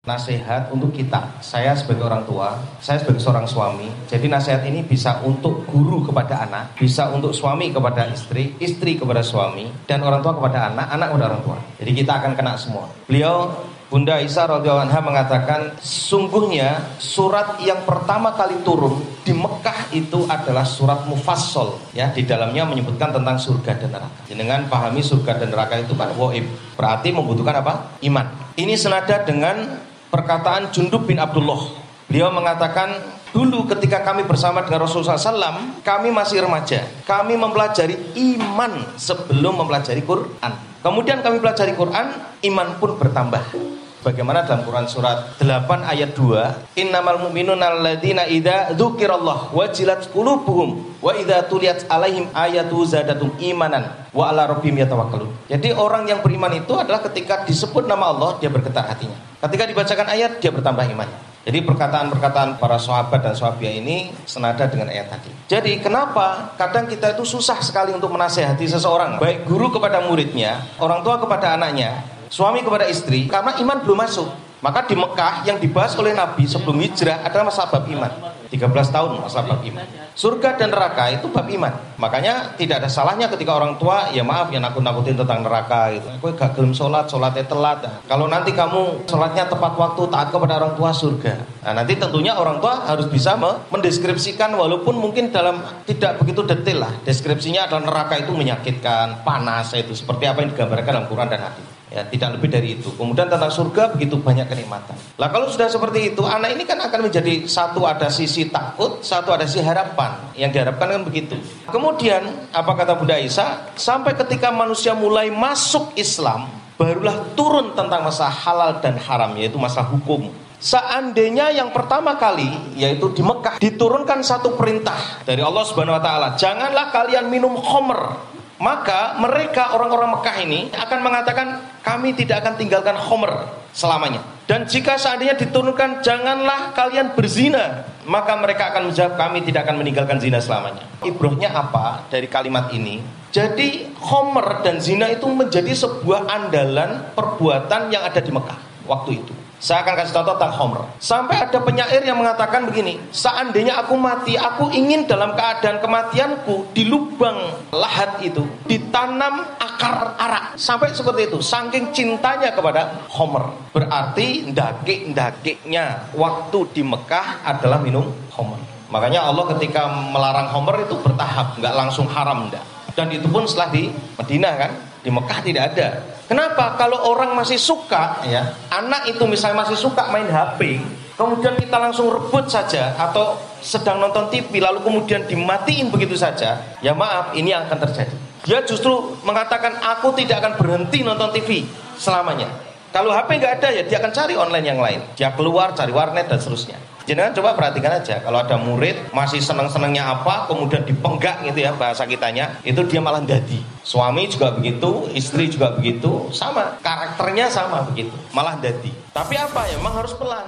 Nasihat untuk kita, saya sebagai orang tua, saya sebagai seorang suami. Jadi nasihat ini bisa untuk guru kepada anak, bisa untuk suami kepada istri, istri kepada suami, dan orang tua kepada anak, anak kepada orang tua. Jadi kita akan kena semua. Beliau, Bunda Aisyah radhiyallahu anha mengatakan, sungguhnya surat yang pertama kali turun di Mekah itu adalah surat Mufassal. Ya, di dalamnya menyebutkan tentang surga dan neraka. Dengan pahami surga dan neraka itu kan waib, berarti membutuhkan apa? Iman. Ini senada dengan perkataan Jundub bin Abdullah. Beliau mengatakan, dulu ketika kami bersama dengan Rasulullah SAW, kami masih remaja. Kami mempelajari iman sebelum mempelajari Quran. Kemudian kami pelajari Quran, iman pun bertambah. Bagaimana dalam Quran surat 8 ayat 2, innamal mu'minuna alladzina idza dzukirallah wajilat qulubuhum wa idza tuliyat alaihim ayatu zadatum imanan wa ala rabbihim yatawakkalun. Jadi orang yang beriman itu adalah ketika disebut nama Allah dia bergetar hatinya. Ketika dibacakan ayat dia bertambah iman. Jadi perkataan-perkataan para sahabat dan sahabiah ini senada dengan ayat tadi. Jadi kenapa kadang kita itu susah sekali untuk menasehati seseorang, baik guru kepada muridnya, orang tua kepada anaknya, suami kepada istri, karena iman belum masuk. Maka di Mekah yang dibahas oleh Nabi sebelum hijrah adalah masalah bab iman. 13 tahun masalah bab iman. Surga dan neraka itu bab iman. Makanya tidak ada salahnya ketika orang tua, ya maaf ya nakut-nakutin tentang neraka gitu. Kowe gak gelem sholat, sholatnya telat. Kalau nanti kamu sholatnya tepat waktu, taat kepada orang tua, surga. Nah, nanti tentunya orang tua harus bisa mendeskripsikan, walaupun mungkin dalam tidak begitu detail lah. Deskripsinya adalah neraka itu menyakitkan, panas, itu seperti apa yang digambarkan dalam Quran dan hadis. Ya, tidak lebih dari itu. Kemudian tentang surga begitu banyak kenikmatan. Lah kalau sudah seperti itu, anak ini kan akan menjadi satu ada sisi takut, satu ada sisi harapan. Yang diharapkan kan begitu. Kemudian apa kata Bunda Aisyah? Sampai ketika manusia mulai masuk Islam, barulah turun tentang masalah halal dan haram, yaitu masalah hukum. Seandainya yang pertama kali, yaitu di Mekah, diturunkan satu perintah dari Allah Subhanahu Wa Taala, janganlah kalian minum khamr. Maka mereka orang-orang Mekah ini akan mengatakan, kami tidak akan tinggalkan khamr selamanya. Dan jika seandainya diturunkan janganlah kalian berzina, maka mereka akan menjawab, kami tidak akan meninggalkan zina selamanya. Ibrahnya apa dari kalimat ini? Jadi khamr dan zina itu menjadi sebuah andalan perbuatan yang ada di Mekah waktu itu. Saya akan kasih contoh tentang khamr. Sampai ada penyair yang mengatakan begini, seandainya aku mati, aku ingin dalam keadaan kematianku di lubang lahat itu ditanam akar arak. Sampai seperti itu, saking cintanya kepada khamr. Berarti ndakik-ndakiknya waktu di Mekah adalah minum khamr. Makanya Allah ketika melarang khamr itu bertahap, nggak langsung haram enggak. Dan itu pun setelah di Madinah kan, di Mekah tidak ada. Kenapa? Kalau orang masih suka, ya, anak itu misalnya masih suka main HP, kemudian kita langsung rebut saja, atau sedang nonton TV lalu kemudian dimatiin begitu saja, ya maaf, ini yang akan terjadi. Dia justru mengatakan, aku tidak akan berhenti nonton TV selamanya. Kalau HP nggak ada, ya dia akan cari online yang lain. Dia keluar, cari warnet dan seterusnya. Jangan coba perhatikan aja, kalau ada murid masih seneng-senengnya apa, kemudian dipenggak gitu ya bahasa kitanya, itu dia malah dadi. Suami juga begitu, istri juga begitu, sama, karakternya sama begitu, malah dadi. Tapi apa ya, memang harus pelan.